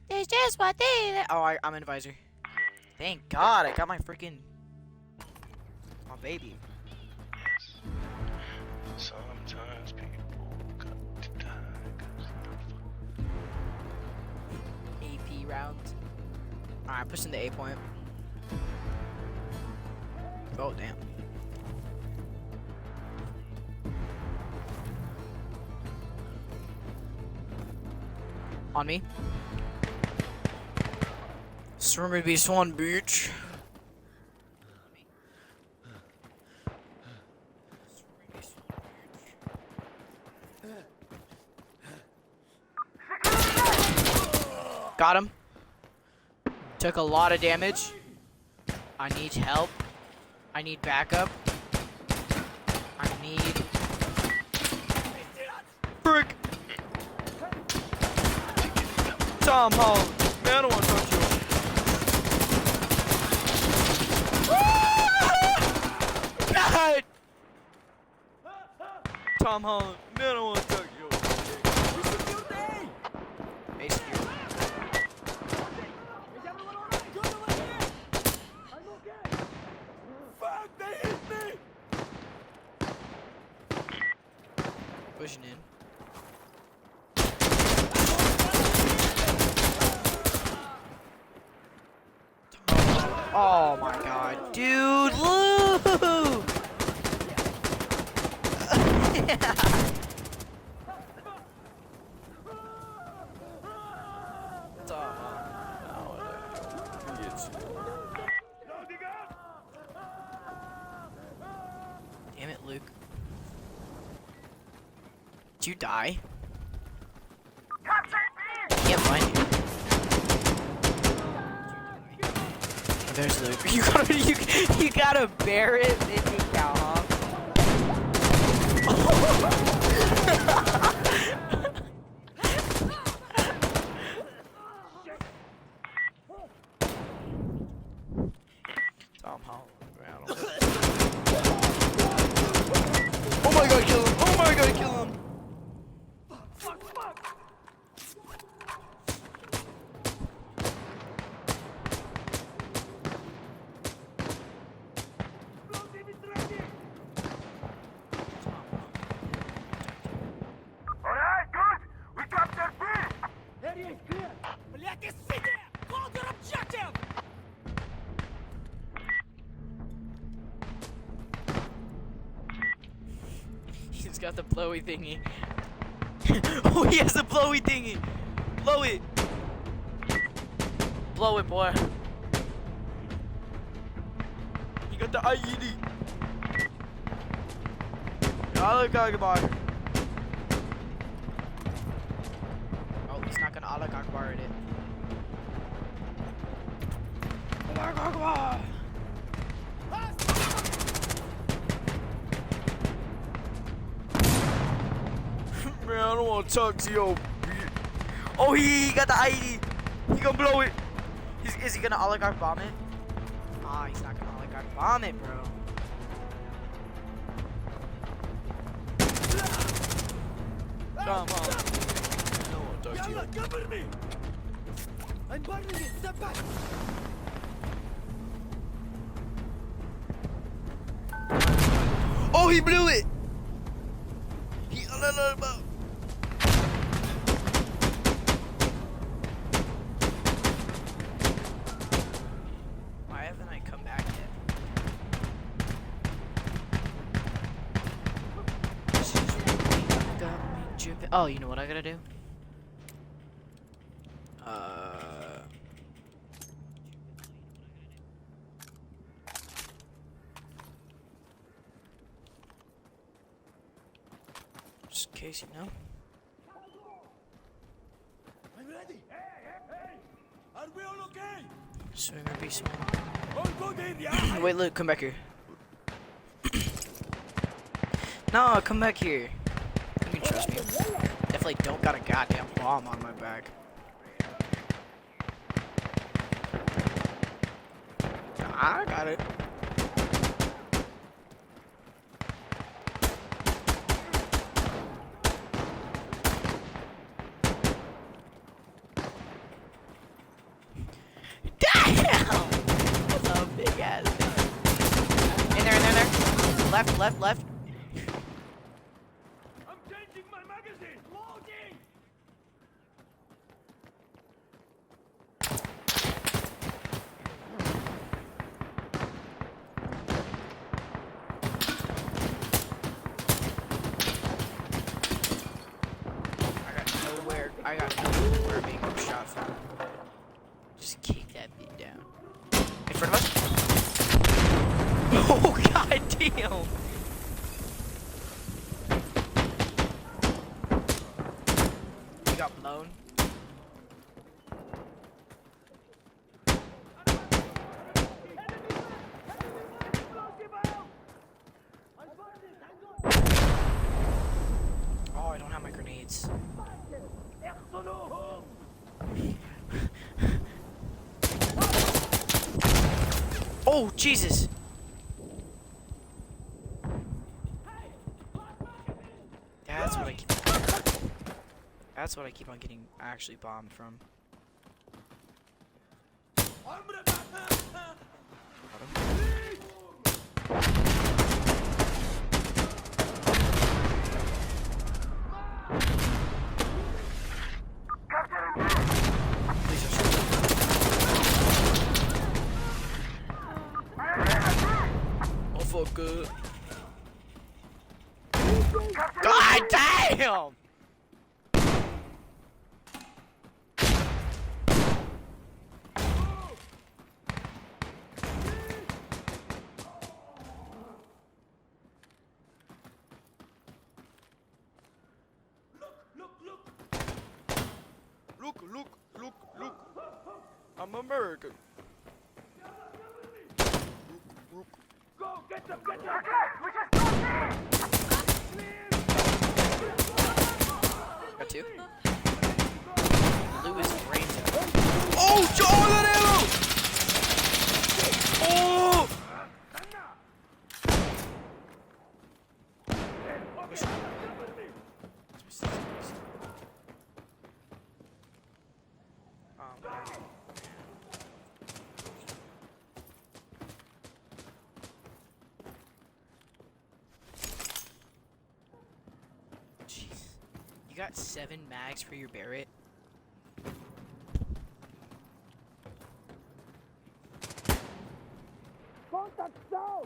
It's just what they. Oh, I'm an advisor. Thank God, I got my freaking my baby. Sometimes people got to die 'cause they're AP round. Alright, pushing the A point. Oh damn. On me. Swimmer beast one, bitch. Got him. Took a lot of damage. I need help. I need backup. I need... Frick! Tom Holland. Man, I don't want to touch you. God! Tom Holland. Man, I don't want to touch you. Mason here. Pushing in. Oh my god, dude, Luke! Damn it, Luke. Did you die? Can't find you. Oh, there's Luke. You gotta bear it, then take out, huh? Tom Holland. Oh my god, kill him! Oh my god, kill him! Alright, good! We captured B! Area is clear! Блядь, is sit there! Hold your objective! He's got the blowy thingy. Oh, he has the blowy thingy! Blow it! Blow it, boy. He got the IED. Allah Akbar. Oh, he's not gonna Allah Akbar it. Allah Akbar. Man, I don't want to talk to you. Oh, he got the IED. He gonna blow it. Is he gonna oligarch bomb it? Ah, he's not gonna oligarch bomb it, bro. Come on. I don't want to talk to you. Cover me! I'm burning it! Step back! Oh, he blew it. Why haven't I come back yet? This is really got me dripping. Oh, you know what I gotta do? Just in case you know. I'm ready! Hey, hey, hey! Are we all okay? Swinger beast one. All good in, yeah? Wait, look, come back here. No, come back here. You can trust me. Definitely don't got a goddamn bomb on my back. I got it. Left. I'm changing my magazine. Loading. I got nowhere being shot from. Just kick that bit down. In front of us? Oh, god damn! You got blown. Oh, I don't have my grenades. Oh, Jesus! That's what I keep on getting actually bombed from. Please don't shoot. Oh, fuck good. God damn! Look. I'm American. Look. Go, get them. Okay, we just Got two. Blue is brains out. Oh, that arrow! Oh! Jeez. You got 7 mags for your Barrett? Contact down!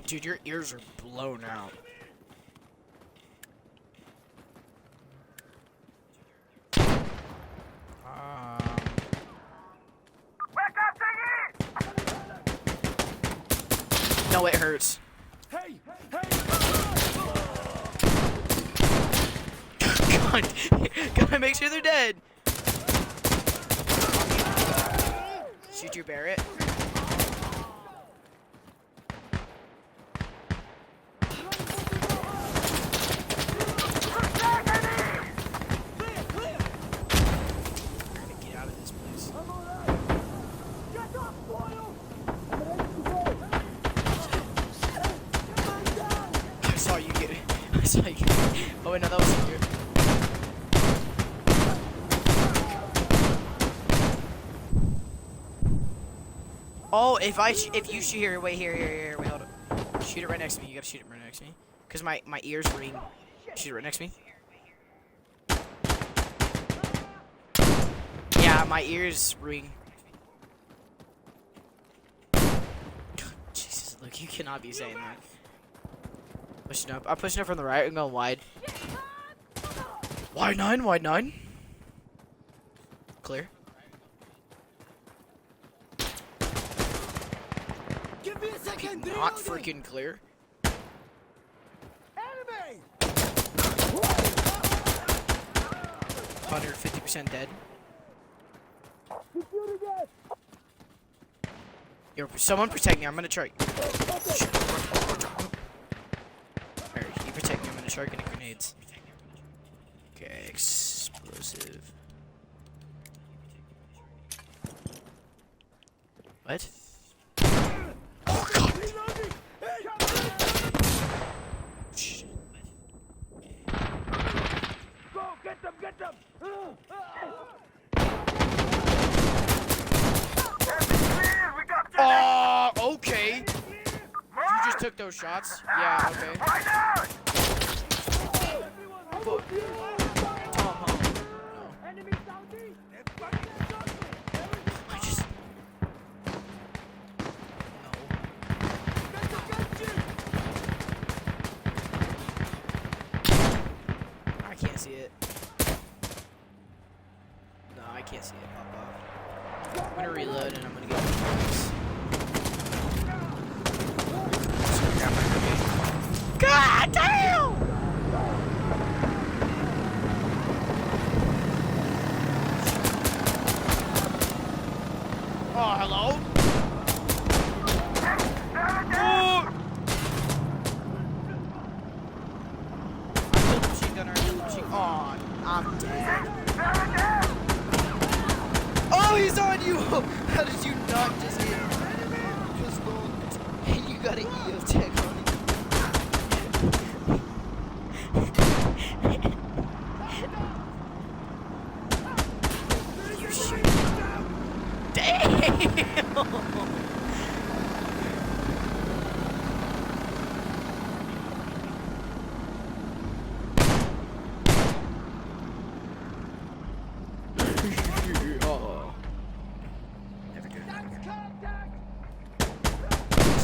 Dude, your ears are blown out. No, it hurts. Hey! God, gotta make sure they're dead. Shoot your Barrett. Get out of this place. I saw you get it. Oh wait, no, that wasn't you. Oh, if you shoot here, wait, here, wait, hold up. Shoot it right next to me. You gotta shoot it right next to me. Cause my ears ring. Shoot it right next to me. Yeah, my ears ring. Jesus, look, you cannot be saying that. Pushing up. I'm pushing up from the right. I'm going wide. Wide 9. Clear. Give me a second. Not freaking clear. Enemy! 150% dead. Yo, someone protect me. I'm gonna try. Alright, you protect me. I'm gonna try getting grenades. Okay, explosive. What? Oh god! Shit. Go, get them! no shots? Yeah, okay. But, Tom, huh? Enemy southeast! I just... No. I can't see it. No, I can't see it pop off. I'm gonna reload and I'm gonna get this. God damn! Oh, hello? Oh! I killed the machine gunner, I killed the machine. Oh, I'm dead. Oh, he's on you! How did you not just hit him? Just looked. And you got an EO tech on you. You shoot. Damn! Oh. Never good.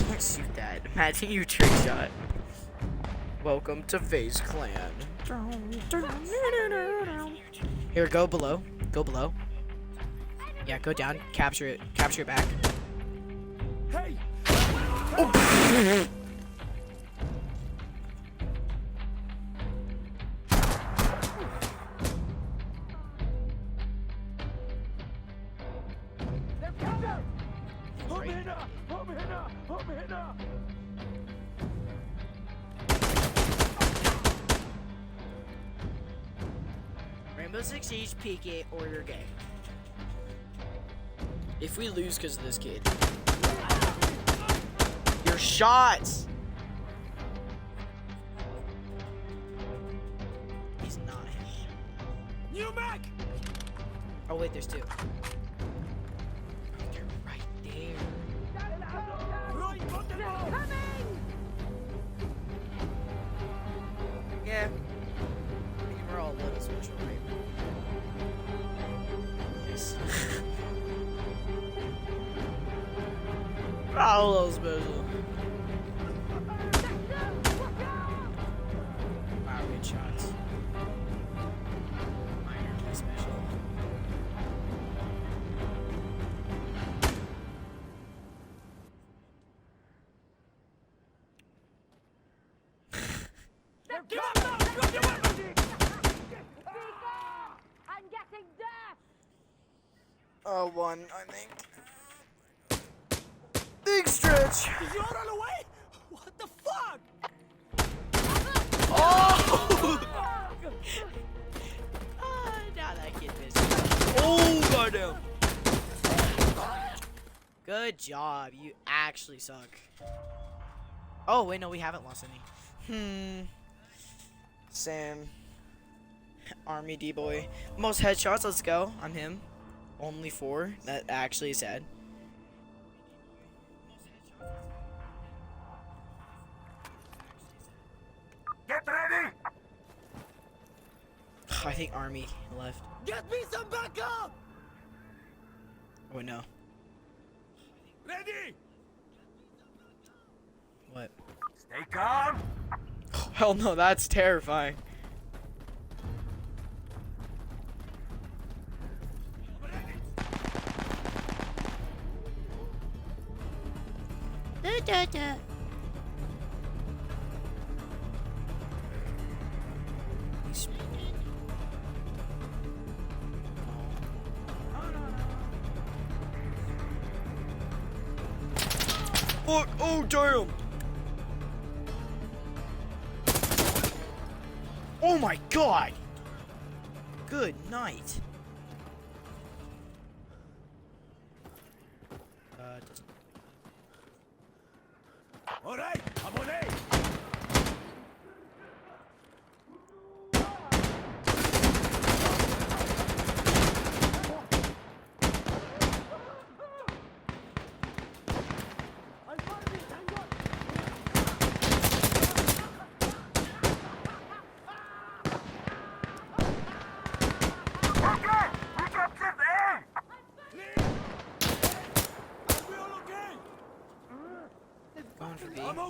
Can't shoot that. Imagine you trick shot. Welcome to FaZe Clan. Here, go below. Go below. Yeah, go down. Capture it. Capture it back. Hey! Oh. Rainbow Six Siege, peek it, order game. If we lose because of this kid. Your shots! He's not. New Mac! Oh wait, there's two. They're right there. Yeah. I mean, we're all a little special, right? Yes. We're all a little special. Wow, good shots. Minorly special. Give up now! Drop your weapon! I'm getting death! Oh, one, I think. Big stretch. Did you all run away? What the fuck? Oh! Now that kid missed. Oh, goddamn. Good job. You actually suck. Oh, wait, no, we haven't lost any. Sam. Army D-boy. Most headshots, let's go. I'm him. Only 4. That actually is sad. Get ready! I think Army left. Get me some backup! Oh, no. Ready! What? Stay calm! Oh, hell no, that's terrifying. Fuck! Oh, damn! Oh my god! Good night. All right, I'm on A.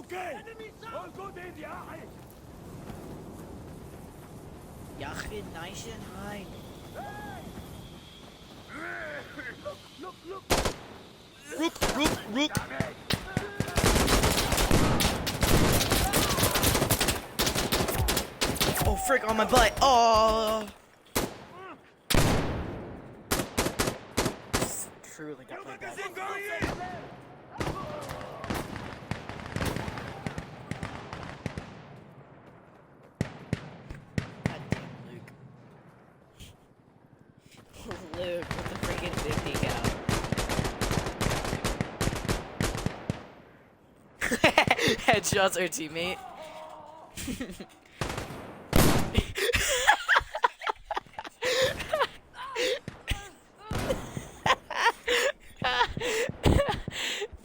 Okay. All good in the eye. Ja, ich bin nice and high. Look. Rook. Oh, frick, on my butt. Oh. Truly got my butt. God damn, Luke. Luke, with the freaking 50 cal. Headshots our teammate.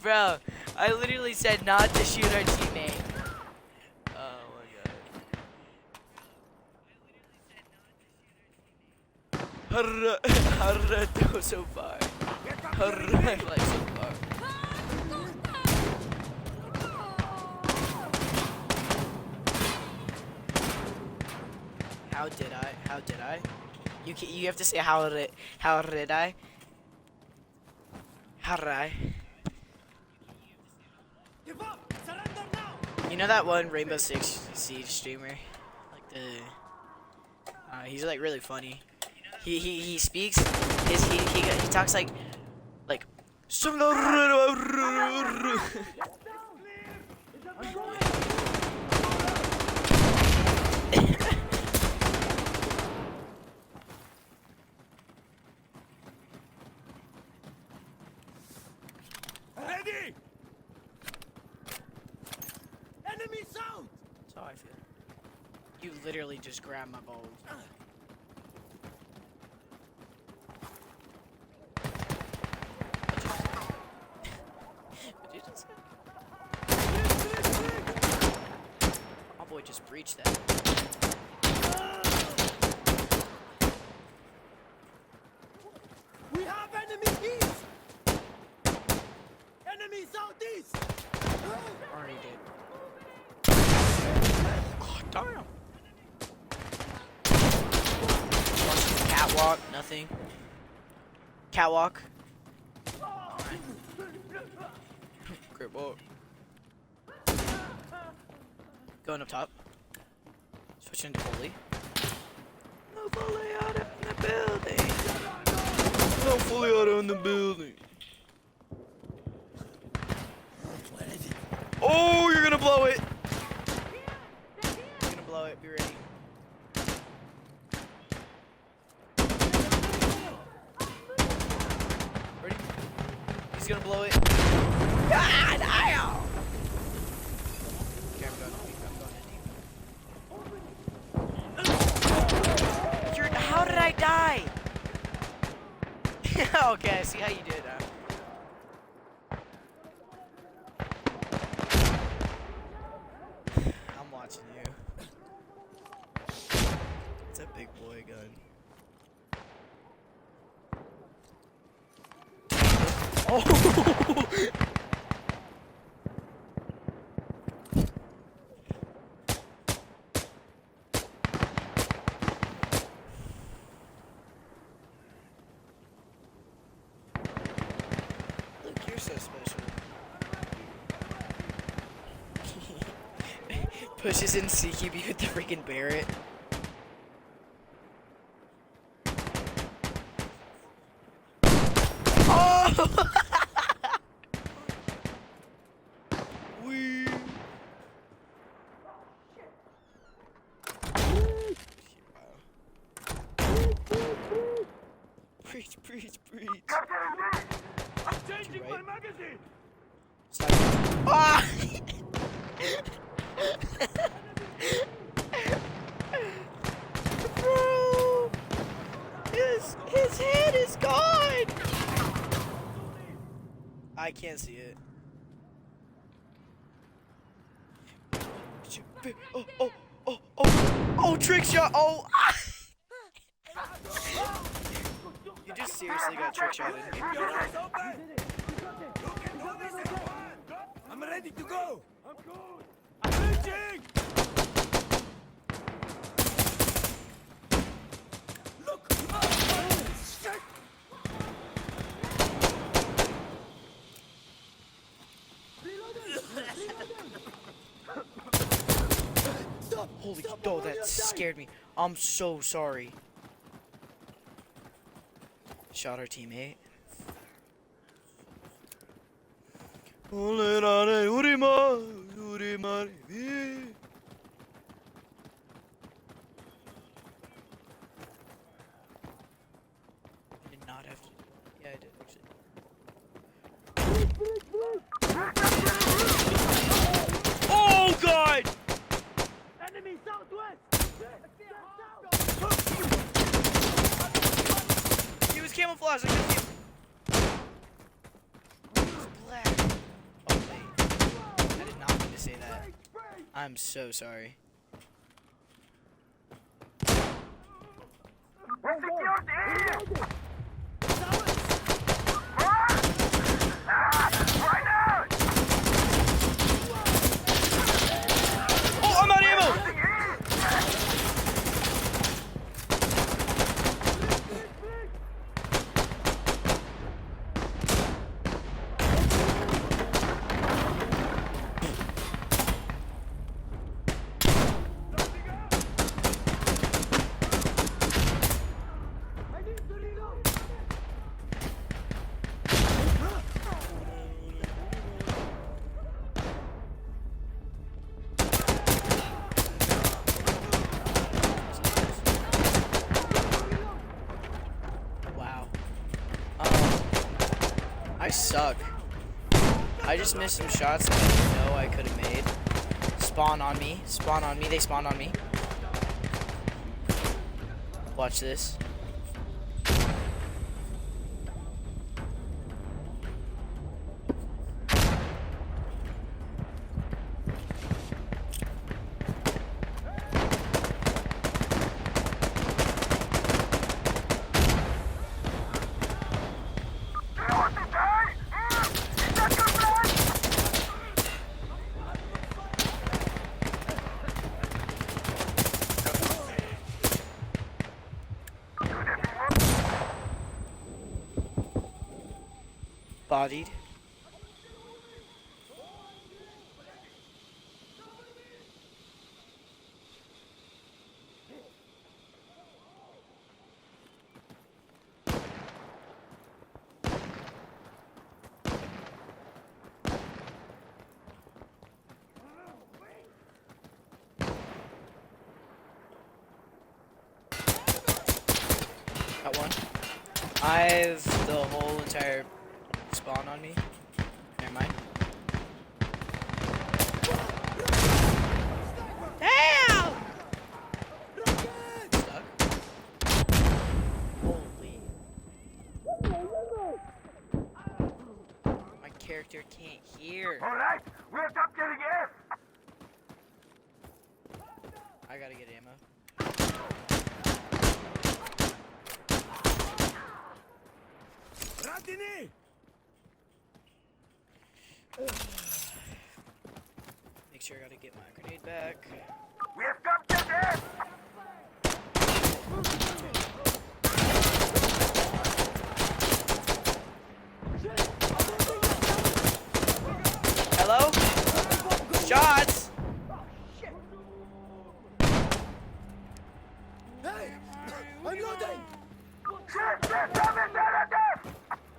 Bro, I literally said not to shoot our teammate. Oh my god. Harra go so far. Harra fly so far. How did I? You have to say how did I? How did I? Give up! Surrender now! You know that one Rainbow Six Siege streamer? Like the he's like really funny. He speaks he talks like Ready? Enemy sound! That's how I feel. You literally just grabbed my balls. What'd you just say? My boy just breached that. We have enemy east! Enemy southeast! Already did. God damn. Catwalk, nothing. Catwalk. Great walk. Going up top. Switching to Foley. No Foley out in the building. No Foley out in the building. Oh, you're gonna blow it. You're gonna blow it. Be ready. Ready? He's gonna blow it. Ah, damn! Okay, I'm going in. How did I die? Okay, I see how you did that. I'm watching you. It's a big boy gun. Oh! Look, you're so special. Pushes in CQB with the freaking Barrett. Oh! Wee. Preach. I'm changing Right. my magazine. Ah! Bro! His head is gone! I can't see it. Oh, trick shot! Oh! You just seriously got trick shotted. Your eyes open. You can do this if you want. I'm ready to go. I'm good. I'm shooting. Look. Shit. Holy, oh, that scared me. I'm so sorry. Shot our teammate. I did not have to. Yeah, I did actually. Oh God! Enemy southwest. He was camouflaged. I couldn't see him. He was black. Oh wait, I did not mean to say that. I'm so sorry. Oh, I'm out of ammo! Wow. I suck. I just missed some shots that I know I could have made. Spawn on me. Spawn on me. They spawned on me. Watch this. Bodied. Got one. I have the whole entire spawn on me. Never mind. Damn! Stuck. Holy. My character can't hear. Alright, we're up getting air. I gotta get ammo. Radini! Make sure I gotta get my grenade back. We have come to air. Hello? Shots! Hey! I'm loading!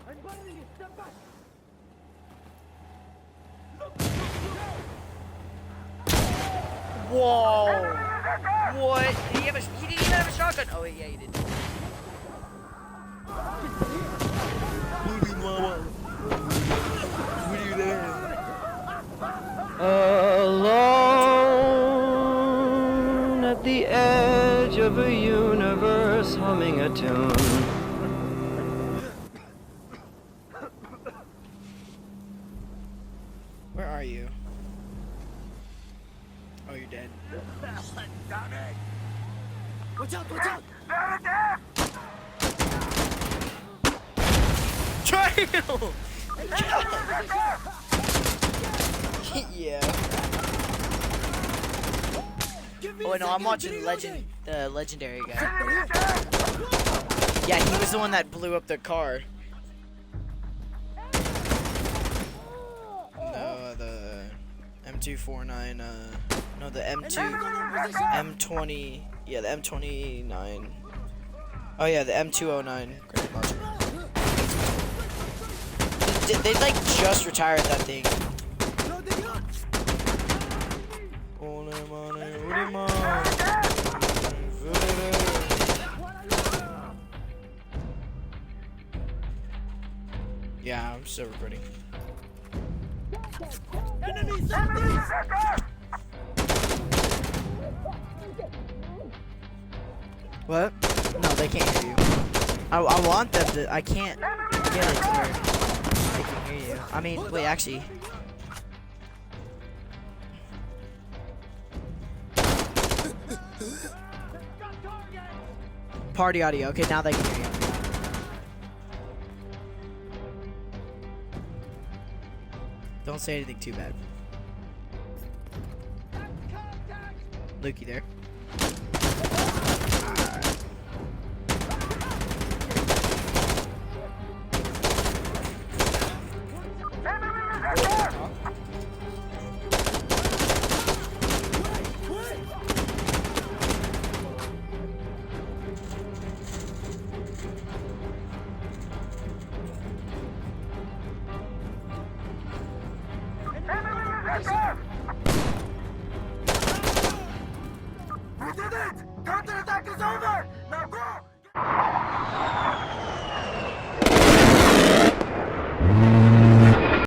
I'm burning it! Step back! Whoa! What? Did he didn't even have a shotgun. Oh yeah, he did. Alone at the edge of a universe humming a tune. Where are you? Oh, you're dead. Watch out! Watch out! Triangle! Yeah. Give me Oh a no, I'm second, watching reloading. the legendary guy. Yeah, he was the one that blew up the car. No, the M249. No, the M20. Yeah, the M29. Oh yeah, the M209. Great launcher. They like just retired that thing. Loading up. Yeah, I'm still recording. Enemies southeast. What? No, they can't hear you. I want them to. I can't get it to where they can hear you. I mean, wait, actually. Party audio. Okay, now they can hear you. Don't say anything too bad. Luke, you there? We did it.